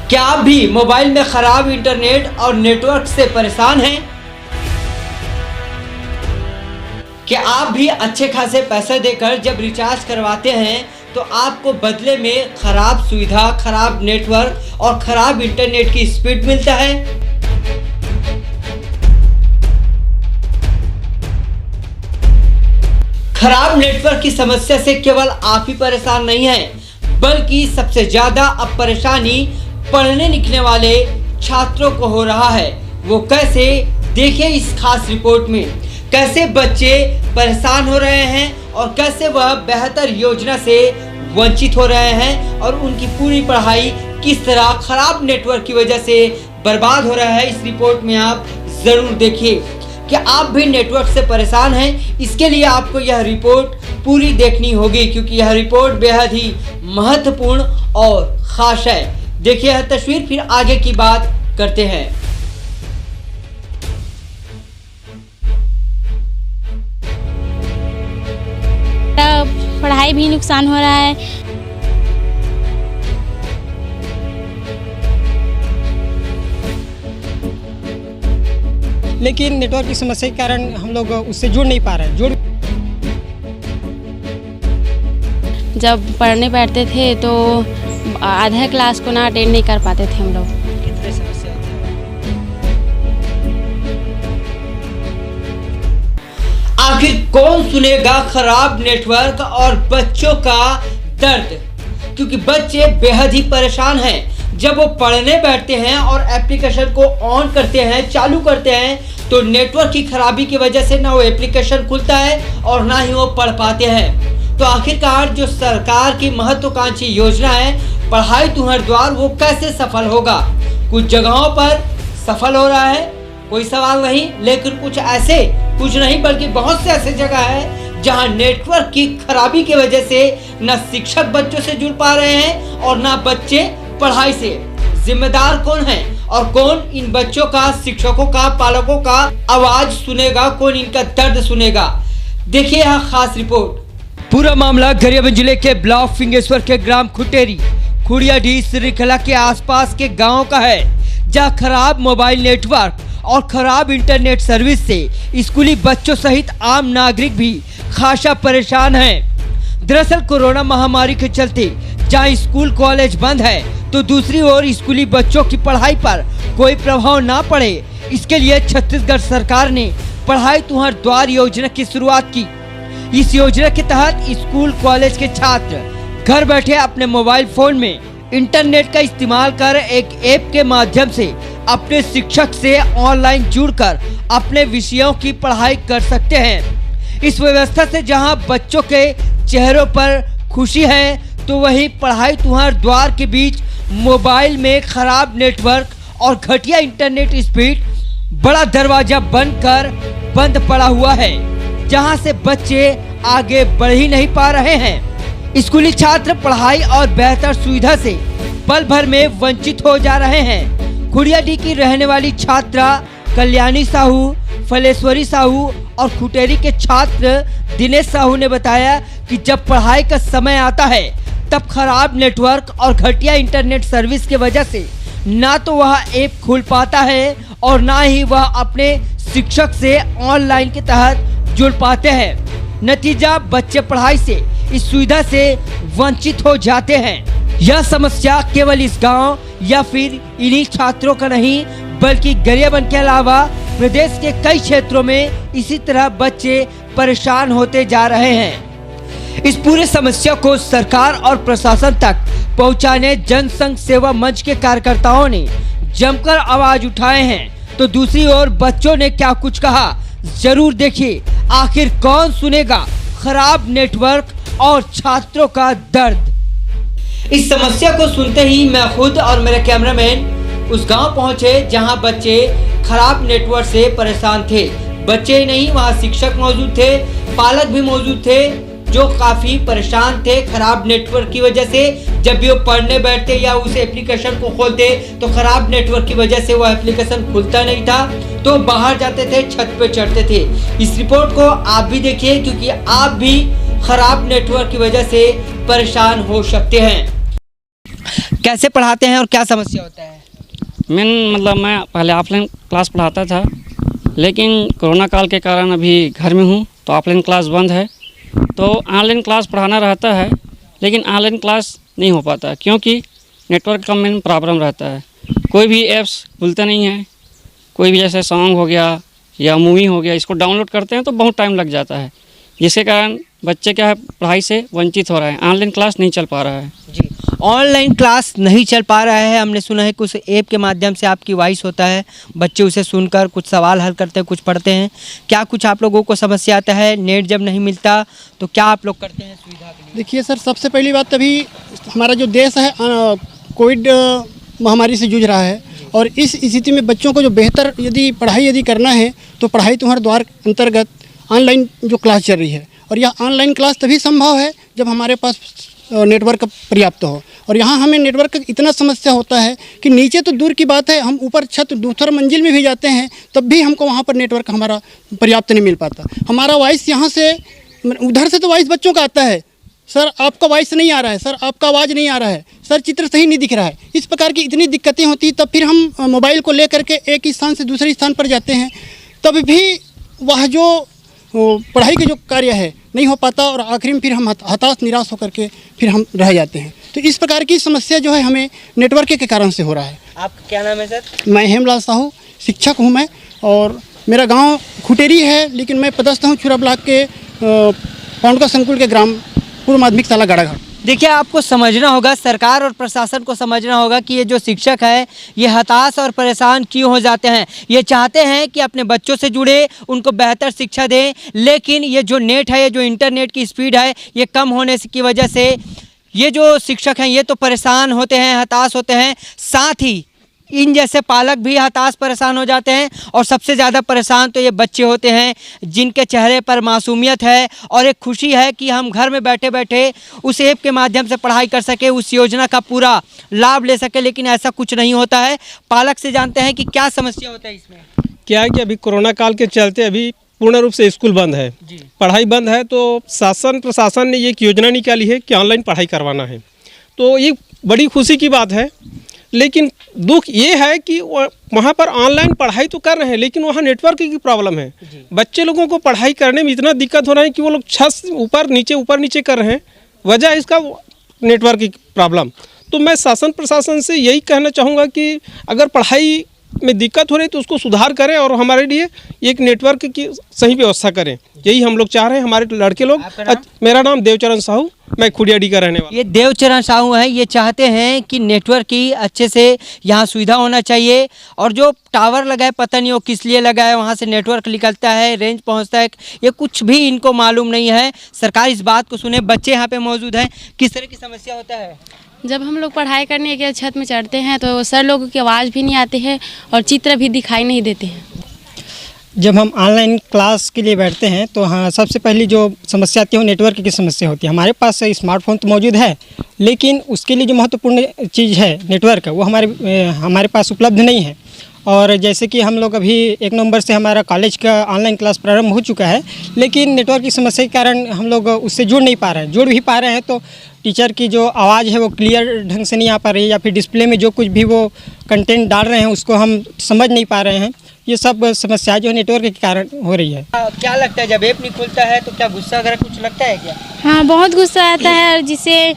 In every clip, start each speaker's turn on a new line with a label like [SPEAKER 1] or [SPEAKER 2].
[SPEAKER 1] क्या आप भी मोबाइल में खराब इंटरनेट और नेटवर्क से परेशान हैं? क्या आप भी अच्छे खासे पैसे देकर जब रिचार्ज करवाते हैं तो आपको बदले में खराब सुविधा, खराब नेटवर्क और खराब इंटरनेट की स्पीड मिलता है? खराब नेटवर्क की समस्या से केवल आप ही परेशान नहीं हैं, बल्कि सबसे ज्यादा अब परेशानी पढ़ने लिखने वाले छात्रों को हो रहा है। वो कैसे, देखिए इस खास रिपोर्ट में। कैसे बच्चे परेशान हो रहे हैं और कैसे वह बेहतर योजना से वंचित हो रहे हैं और उनकी पूरी पढ़ाई किस तरह खराब नेटवर्क की वजह से बर्बाद हो रहा है, इस रिपोर्ट में आप जरूर देखिए। क्या आप भी नेटवर्क से परेशान हैं? इसके लिए आपको यह रिपोर्ट पूरी देखनी होगी, क्योंकि यह रिपोर्ट बेहद ही महत्वपूर्ण और खास है। देखिए यह तस्वीर, फिर आगे की बात करते हैं।
[SPEAKER 2] पढ़ाई भी नुकसान हो रहा है।
[SPEAKER 3] लेकिन नेटवर्क की समस्या के कारण हम लोग उससे जुड़ नहीं पा रहे हैं।
[SPEAKER 2] जब पढ़ने बैठते थे तो आधा क्लास को ना अटेंड नहीं कर पाते थे हम लोग।
[SPEAKER 1] कितने समस्या होती है? आखिर कौन सुनेगा खराब नेटवर्क और बच्चों का दर्द? क्योंकि बच्चे बेहद ही परेशान हैं। जब वो पढ़ने बैठते हैं और एप्लीकेशन को ऑन करते हैं, चालू करते हैं, तो नेटवर्क की खराबी की वजह से ना वो एप्लीकेशन खुलता है और ना ही वो पढ़ पाते हैं। तो आखिरकार जो सरकार की महत्वाकांक्षी योजना है पढ़ाई तुम्हारे द्वार, वो कैसे सफल होगा? कुछ जगहों पर सफल हो रहा है, कोई सवाल नहीं, लेकिन कुछ नहीं बल्कि बहुत से ऐसे जगह है जहां नेटवर्क की खराबी की वजह से न शिक्षक बच्चों से जुड़ पा रहे हैं और न बच्चे पढ़ाई से। जिम्मेदार कौन है और कौन इन बच्चों का, शिक्षकों का, पालकों का आवाज सुनेगा, कौन इनका दर्द सुनेगा? देखिए यह खास रिपोर्ट। पूरा मामला गरियाबंद जिले के ब्लॉक फिंगेश्वर के ग्राम खुटेरी, खुड़ियाडीह, श्रीखला के आसपास के गांव का है, जहां खराब मोबाइल नेटवर्क और खराब इंटरनेट सर्विस से स्कूली बच्चों सहित आम नागरिक भी खासा परेशान हैं। दरअसल कोरोना महामारी के चलते जहां स्कूल कॉलेज बंद है, तो दूसरी ओर स्कूली बच्चों की पढ़ाई पर कोई प्रभाव ना पड़े, इसके लिए छत्तीसगढ़ सरकार ने पढ़ाई तुम्हारे द्वार योजना की शुरुआत की। इस योजना के तहत स्कूल कॉलेज के छात्र घर बैठे अपने मोबाइल फोन में इंटरनेट का इस्तेमाल कर एक ऐप के माध्यम से अपने शिक्षक से ऑनलाइन जुड़कर अपने विषयों की पढ़ाई कर सकते हैं। इस व्यवस्था से जहां बच्चों के चेहरों पर खुशी है, तो वहीं पढ़ाई तुम्हारे द्वार के बीच मोबाइल में खराब नेटवर्क और घटिया इंटरनेट स्पीड बड़ा दरवाजा बनकर बंद पड़ा हुआ है, जहां से बच्चे आगे बढ़ ही नहीं पा रहे हैं। स्कूली छात्र पढ़ाई और बेहतर सुविधा से पल भर में वंचित हो जा रहे हैं। खुड़ियाडीह की रहने वाली छात्रा कल्याणी साहू, फलेश्वरी साहू और खुटेरी के छात्र दिनेश साहू ने बताया कि जब पढ़ाई का समय आता है तब खराब नेटवर्क और घटिया इंटरनेट सर्विस की वजह से ना तो वह ऐप खुल पाता है और ना ही वह अपने शिक्षक से ऑनलाइन के तहत जुड़ पाते हैं। नतीजा, बच्चे पढ़ाई से, इस सुविधा से वंचित हो जाते हैं। यह समस्या केवल इस गांव या फिर इन्हीं छात्रों का नहीं, बल्कि गरियाबंद के अलावा प्रदेश के कई क्षेत्रों में इसी तरह बच्चे परेशान होते जा रहे हैं। इस पूरे समस्या को सरकार और प्रशासन तक पहुंचाने जनसंघ सेवा मंच के कार्यकर्ताओं ने जमकर आवाज उठाए हैं। तो दूसरी ओर बच्चों ने क्या कुछ कहा, जरूर देखिए। आखिर कौन सुनेगा खराब नेटवर्क और छात्रों का दर्द? इस समस्या को सुनते ही मैं खुद और मेरे कैमरामैन उस गांव पहुंचे जहां बच्चे खराब नेटवर्क से परेशान थे। बच्चे नहीं, वहां शिक्षक मौजूद थे, पालक भी मौजूद थे, जो काफी परेशान थे खराब नेटवर्क की वजह से। जब भी वो पढ़ने बैठते या उस एप्लीकेशन को खोलते तो खराब नेटवर्क की वजह से वो एप्लीकेशन खुलता नहीं था, तो बाहर जाते थे, छत पे चढ़ते थे। इस रिपोर्ट को आप भी देखिए, क्योंकि आप भी खराब नेटवर्क की वजह से परेशान हो सकते हैं। कैसे पढ़ाते हैं और क्या समस्या होता है?
[SPEAKER 4] मैं पहले ऑफलाइन क्लास पढ़ाता था, लेकिन कोरोना काल के कारण अभी घर में हूँ तो ऑफलाइन क्लास बंद है। तो ऑनलाइन क्लास पढ़ाना रहता है, लेकिन ऑनलाइन क्लास नहीं हो पाता क्योंकि नेटवर्क का मेन प्रॉब्लम रहता है। कोई भी ऐप्स खुलते नहीं हैं, कोई भी जैसे सॉन्ग हो गया या मूवी हो गया, इसको डाउनलोड करते हैं तो बहुत टाइम लग जाता है, जिसके कारण बच्चे क्या है पढ़ाई से वंचित हो रहे हैं। ऑनलाइन क्लास नहीं चल पा रहा है।
[SPEAKER 1] जी, ऑनलाइन क्लास नहीं चल पा रहा है। हमने सुना है कुछ ऐप के माध्यम से आपकी वॉइस होता है, बच्चे उसे सुनकर कुछ सवाल हल करते हैं, कुछ पढ़ते हैं। क्या कुछ आप लोगों को समस्या आता है? नेट जब नहीं मिलता तो क्या आप लोग करते हैं सुविधा के लिए?
[SPEAKER 5] देखिए सर, सबसे पहली बात अभी हमारा जो देश है कोविड महामारी से जूझ रहा है, और इस स्थिति में बच्चों को जो बेहतर यदि करना है तो पढ़ाई तुम्हारे द्वार अंतर्गत ऑनलाइन जो क्लास चल रही है, और यह ऑनलाइन क्लास तभी संभव है जब हमारे पास नेटवर्क पर्याप्त हो। और यहाँ हमें नेटवर्क का इतना समस्या होता है कि नीचे तो दूर की बात है, हम ऊपर छत दूसरा मंजिल में भी जाते हैं तब भी हमको वहाँ पर नेटवर्क हमारा पर्याप्त नहीं मिल पाता। हमारा वॉइस यहाँ से उधर से तो वॉइस बच्चों का आता है, सर आपका वॉइस नहीं आ रहा है, सर आपका आवाज़ नहीं आ रहा है, सर चित्र सही नहीं दिख रहा है। इस प्रकार की इतनी दिक्कतें होती, तब फिर हम मोबाइल को लेकर के एक स्थान से दूसरे स्थान पर जाते हैं, तब भी वह जो पढ़ाई का जो कार्य है नहीं हो पाता, और आखिर में फिर हम हताश निराश होकर के फिर हम रह जाते हैं। तो इस प्रकार की समस्या जो है हमें नेटवर्क के कारण से हो रहा है।
[SPEAKER 1] आपका क्या नाम है सर?
[SPEAKER 5] मैं हेमलाल साहू, शिक्षक हूँ मैं, और मेरा गांव खुटेरी है, लेकिन मैं पदस्थ हूँ छुरा ब्लॉक के पाउंडका संकुल के ग्राम पूर्व माध्यमिक शाला गाड़ाघाट।
[SPEAKER 1] देखिए, आपको समझना होगा, सरकार और प्रशासन को समझना होगा कि ये जो शिक्षक है ये हताश और परेशान क्यों हो जाते हैं। ये चाहते हैं कि अपने बच्चों से जुड़े, उनको बेहतर शिक्षा दें, लेकिन ये जो नेट है, ये जो इंटरनेट की स्पीड है, ये कम होने की वजह से ये जो शिक्षक हैं ये तो परेशान होते हैं, हताश होते हैं, साथ ही इन जैसे पालक भी हताश परेशान हो जाते हैं। और सबसे ज़्यादा परेशान तो ये बच्चे होते हैं जिनके चेहरे पर मासूमियत है और एक खुशी है कि हम घर में बैठे बैठे उस ऐप के माध्यम से पढ़ाई कर सके, उस योजना का पूरा लाभ ले सके, लेकिन ऐसा कुछ नहीं होता है। पालक से जानते हैं कि क्या समस्या होता है इसमें।
[SPEAKER 6] क्या है कि अभी कोरोना काल के चलते अभी पूर्ण रूप से स्कूल बंद है, पढ़ाई बंद है, तो शासन प्रशासन ने ये एक योजना निकाली है कि ऑनलाइन पढ़ाई करवाना है। तो ये बड़ी खुशी की बात है, लेकिन दुख ये है कि वहाँ पर ऑनलाइन पढ़ाई तो कर रहे हैं, लेकिन वहाँ नेटवर्क की प्रॉब्लम है। बच्चे लोगों को पढ़ाई करने में इतना दिक्कत हो रहा है कि वो लोग छत ऊपर नीचे कर रहे हैं, वजह इसका नेटवर्क की प्रॉब्लम। तो मैं शासन प्रशासन से यही कहना चाहूँगा कि अगर पढ़ाई में दिक्कत हो रही है तो उसको सुधार करें और हमारे लिए एक नेटवर्क की सही व्यवस्था करें, यही हम लोग चाह रहे हैं। हमारे लड़के लोग, मेरा नाम देवचरण साहू, मैं खुडियाडी का रहने वाला।
[SPEAKER 1] ये देवचरण साहू हैं, ये चाहते हैं कि नेटवर्क की अच्छे से यहाँ सुविधा होना चाहिए, और जो टावर लगा है पता नहीं वो किस लिए लगा है, वहाँ से नेटवर्क निकलता है, रेंज पहुँचता है, ये कुछ भी इनको मालूम नहीं है। सरकार इस बात को सुने। बच्चे यहाँ पे मौजूद हैं, किस तरह की समस्या होता है?
[SPEAKER 2] जब हम लोग पढ़ाई करने के छत में चढ़ते हैं तो सर लोगों की आवाज़ भी नहीं आती है और चित्र भी दिखाई नहीं देते हैं।
[SPEAKER 3] जब हम ऑनलाइन क्लास के लिए बैठते हैं तो हाँ, सबसे पहली जो समस्या आती है वो नेटवर्क की समस्या होती है। हमारे पास स्मार्टफोन तो मौजूद है, लेकिन उसके लिए जो महत्वपूर्ण चीज़ है नेटवर्क, वो हमारे पास उपलब्ध नहीं है। और जैसे कि हम लोग अभी 1 नवंबर से हमारा कॉलेज का ऑनलाइन क्लास प्रारंभ हो चुका है, लेकिन नेटवर्क की समस्या के कारण हम लोग उससे जुड़ नहीं पा रहे हैं। जुड़ भी पा रहे हैं तो टीचर की जो आवाज़ है वो क्लियर ढंग से नहीं आ पा रही है, या फिर डिस्प्ले में जो कुछ भी वो कंटेंट डाल रहे हैं उसको हम समझ नहीं पा रहे हैं। ये सब समस्या जो नेटवर्क के कारण हो रही है।
[SPEAKER 1] क्या लगता है जब ऐप नहीं खुलता है तो क्या गुस्सा वगैरह कुछ लगता है क्या?
[SPEAKER 7] हाँ, बहुत गुस्सा आता है, और जिससे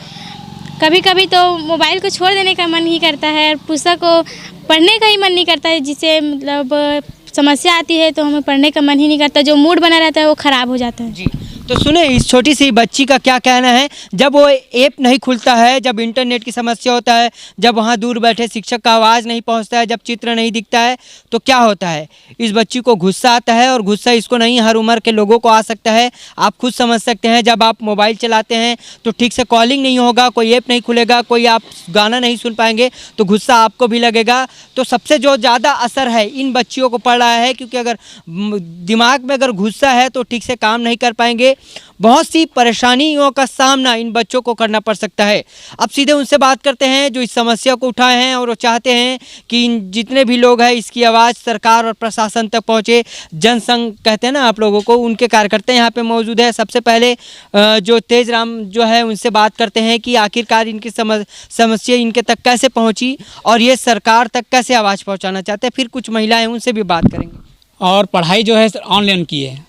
[SPEAKER 7] कभी कभी तो मोबाइल को छोड़ देने का मन ही करता है, और पुस्तक को पढ़ने का ही मन नहीं करता है, जिससे मतलब समस्या आती है तो हमें पढ़ने का मन ही नहीं करता, जो मूड बना रहता है वो ख़राब हो जाता है।
[SPEAKER 1] जी, तो सुने इस छोटी सी बच्ची का क्या कहना है। जब वो ऐप नहीं खुलता है, जब इंटरनेट की समस्या होता है, जब वहाँ दूर बैठे शिक्षक का आवाज़ नहीं पहुँचता है, जब चित्र नहीं दिखता है, तो क्या होता है। इस बच्ची को गुस्सा आता है, और गुस्सा इसको नहीं हर उम्र के लोगों को आ सकता है। आप खुद समझ सकते हैं, जब आप मोबाइल चलाते हैं तो ठीक से कॉलिंग नहीं होगा, कोई ऐप नहीं खुलेगा, कोई आप गाना नहीं सुन पाएंगे, तो गुस्सा आपको भी लगेगा। तो सबसे जो ज़्यादा असर है इन बच्चियों को पड़ रहा है, क्योंकि अगर दिमाग में अगर गुस्सा है तो ठीक से काम नहीं कर पाएंगे, बहुत सी परेशानियों का सामना इन बच्चों को करना पड़ सकता है। अब सीधे उनसे बात करते हैं जो इस समस्या को उठाए हैं और वो चाहते हैं कि इन जितने भी लोग हैं इसकी आवाज़ सरकार और प्रशासन तक पहुँचे। जनसंघ कहते हैं ना आप लोगों को, उनके कार्यकर्ता यहाँ पे मौजूद है। सबसे पहले जो तेज राम जो है उनसे बात करते हैं कि आखिरकार इनकी समस्या इनके तक कैसे पहुँची और ये सरकार तक कैसे आवाज़ पहुँचाना चाहते हैं। फिर कुछ महिलाएँ उनसे भी बात करेंगे।
[SPEAKER 8] और पढ़ाई जो है ऑनलाइन की है।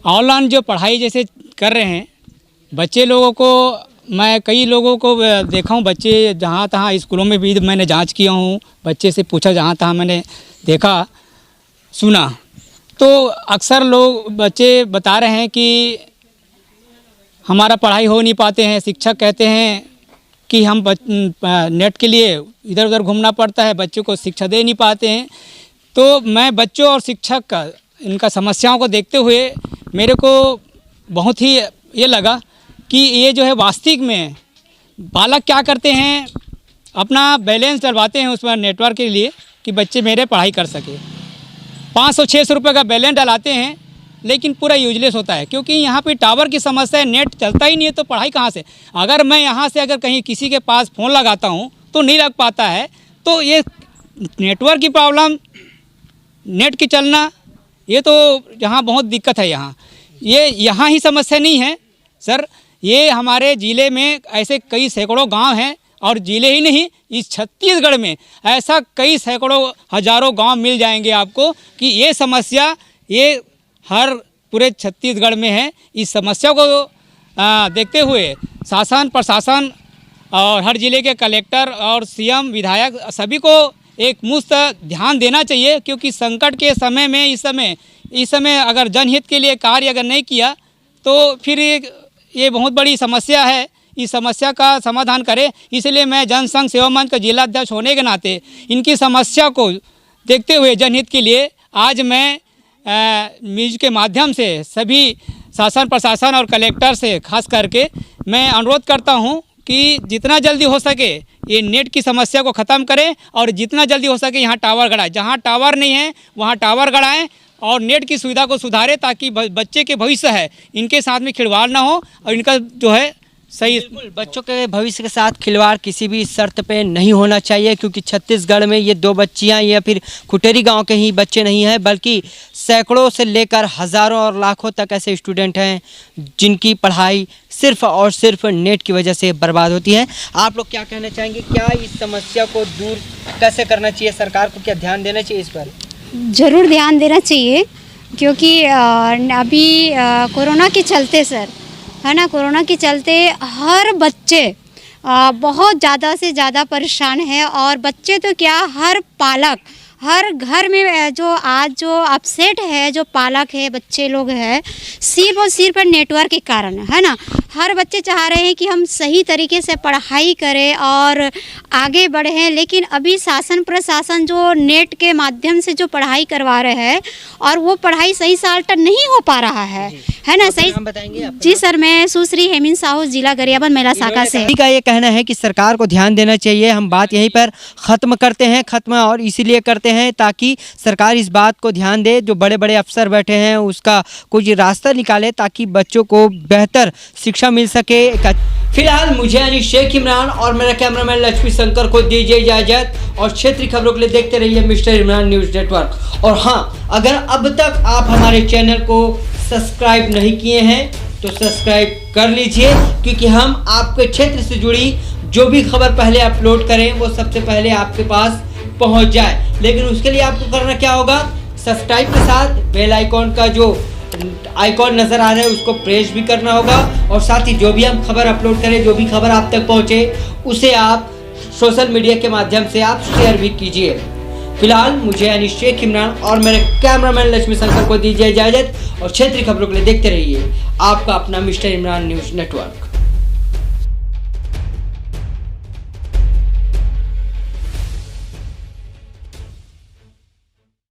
[SPEAKER 8] ऑनलाइन जो पढ़ाई जैसे कर रहे हैं बच्चे लोगों को, मैं कई लोगों को देखा हूँ, बच्चे जहाँ तहाँ स्कूलों में भी मैंने जांच किया हूँ, बच्चे से पूछा, जहाँ तहाँ मैंने देखा सुना, तो अक्सर लोग बच्चे बता रहे हैं कि हमारा पढ़ाई हो नहीं पाते हैं। शिक्षक कहते हैं कि हम नेट के लिए इधर उधर घूमना पड़ता है, बच्चों को शिक्षा दे नहीं पाते हैं। तो मैं बच्चों और शिक्षक का इनका समस्याओं को देखते हुए मेरे को बहुत ही ये लगा कि ये जो है वास्तविक में बालक क्या करते हैं, अपना बैलेंस डलवाते हैं उस पर नेटवर्क के लिए कि बच्चे मेरे पढ़ाई कर सके। 500-600 रुपये का बैलेंस डलाते हैं लेकिन पूरा यूजलेस होता है, क्योंकि यहाँ पे टावर की समस्या है, नेट चलता ही नहीं है तो पढ़ाई कहाँ से। अगर मैं यहाँ से अगर कहीं किसी के पास फ़ोन लगाता हूँ तो नहीं लग पाता है। तो ये नेटवर्क की प्रॉब्लम, नेट की चलना, ये तो यहाँ बहुत दिक्कत है। ये यहाँ ही समस्या नहीं है सर, ये हमारे ज़िले में ऐसे कई सैकड़ों गांव हैं, और ज़िले ही नहीं, इस छत्तीसगढ़ में ऐसा कई सैकड़ों हज़ारों गांव मिल जाएंगे आपको कि ये समस्या ये हर पूरे छत्तीसगढ़ में है। इस समस्या को देखते हुए शासन प्रशासन और हर ज़िले के कलेक्टर और सीएम विधायक सभी को एक मुश्त ध्यान देना चाहिए, क्योंकि संकट के समय में इस समय अगर जनहित के लिए कार्य अगर नहीं किया तो फिर ये बहुत बड़ी समस्या है। इस समस्या का समाधान करें। इसलिए मैं जनसंघ सेवा मंच का जिला अध्यक्ष होने के नाते इनकी समस्या को देखते हुए जनहित के लिए आज मैं न्यूज़ के माध्यम से सभी शासन प्रशासन और कलेक्टर से खास करके मैं अनुरोध करता हूं कि जितना जल्दी हो सके ये नेट की समस्या को ख़त्म करें, और जितना जल्दी हो सके यहाँ टावर गड़ाएं। जहाँ टावर नहीं है वहाँ टावर गड़ाएं और नेट की सुविधा को सुधारें, ताकि बच्चे के भविष्य है इनके साथ में खिलवाड़ ना हो और इनका जो है सही।
[SPEAKER 1] बिल्कुल, बच्चों के भविष्य के साथ खिलवाड़ किसी भी शर्त पे नहीं होना चाहिए, क्योंकि छत्तीसगढ़ में ये 2 बच्चियां या फिर खुटेरी गांव के ही बच्चे नहीं हैं, बल्कि सैकड़ों से लेकर हज़ारों और लाखों तक ऐसे स्टूडेंट हैं जिनकी पढ़ाई सिर्फ और सिर्फ नेट की वजह से बर्बाद होती है। आप लोग क्या कहना चाहेंगे, क्या इस समस्या को दूर कैसे करना चाहिए, सरकार को क्या ध्यान देना चाहिए इस पर?
[SPEAKER 9] ज़रूर ध्यान देना चाहिए, क्योंकि अभी कोरोना के चलते सर, है ना, कोरोना के चलते हर बच्चे बहुत ज़्यादा से ज़्यादा परेशान है। और बच्चे तो क्या, हर पालक, हर घर में जो आज जो अपसेट है, जो पालक है, बच्चे लोग हैं, सिर्फ और सिर्फ नेटवर्क के कारण, है ना। हर बच्चे चाह रहे हैं कि हम सही तरीके से पढ़ाई करें और आगे बढ़ें, लेकिन अभी शासन प्रशासन जो नेट के माध्यम से जो पढ़ाई करवा रहे हैं और वो पढ़ाई सही साल्ट नहीं हो पा रहा है ना। सही
[SPEAKER 1] बताएंगे आप?
[SPEAKER 9] जी सर, मैं सुश्री हेमिन साहू, जिला गरियाबंद महिला शाखा से।
[SPEAKER 1] का ये कहना है कि सरकार को ध्यान देना चाहिए। हम बात यहीं पर ख़त्म करते हैं, और इसीलिए करते हैं ताकि सरकार इस बात को ध्यान दे, जो बड़े बड़े अफसर बैठे हैं उसका कुछ रास्ता निकाले ताकि बच्चों को बेहतर शिक्षा मिल सके। फिलहाल मुझे यानी शेख इमरान और मेरा कैमरामैन लक्ष्मी शंकर को दीजिए इजाजत, और क्षेत्रीय खबरों के लिए देखते रहिए मिस्टर इमरान न्यूज़ नेटवर्क। और हाँ, अगर अब तक आप हमारे चैनल को सब्सक्राइब नहीं किए हैं तो सब्सक्राइब कर लीजिए, क्योंकि हम आपके क्षेत्र से जुड़ी जो भी खबर पहले अपलोड करें वो सबसे पहले आपके पास पहुंच जाए। लेकिन उसके लिए आपको करना क्या होगा, सब्सक्राइब के साथ बेल आइकॉन का जो आइकॉन नज़र आ रहा है उसको प्रेस भी करना होगा, और साथ ही जो भी हम खबर अपलोड करें, जो भी खबर आप तक पहुंचे, उसे आप सोशल मीडिया के माध्यम से आप शेयर भी कीजिए। फिलहाल मुझे यानी शेख इमरान और मेरे कैमरामैन लक्ष्मी शंकर को दीजिए इजाजत, और क्षेत्रीय खबरों के लिए देखते रहिए आपका अपना मिस्टर इमरान न्यूज़ नेटवर्क।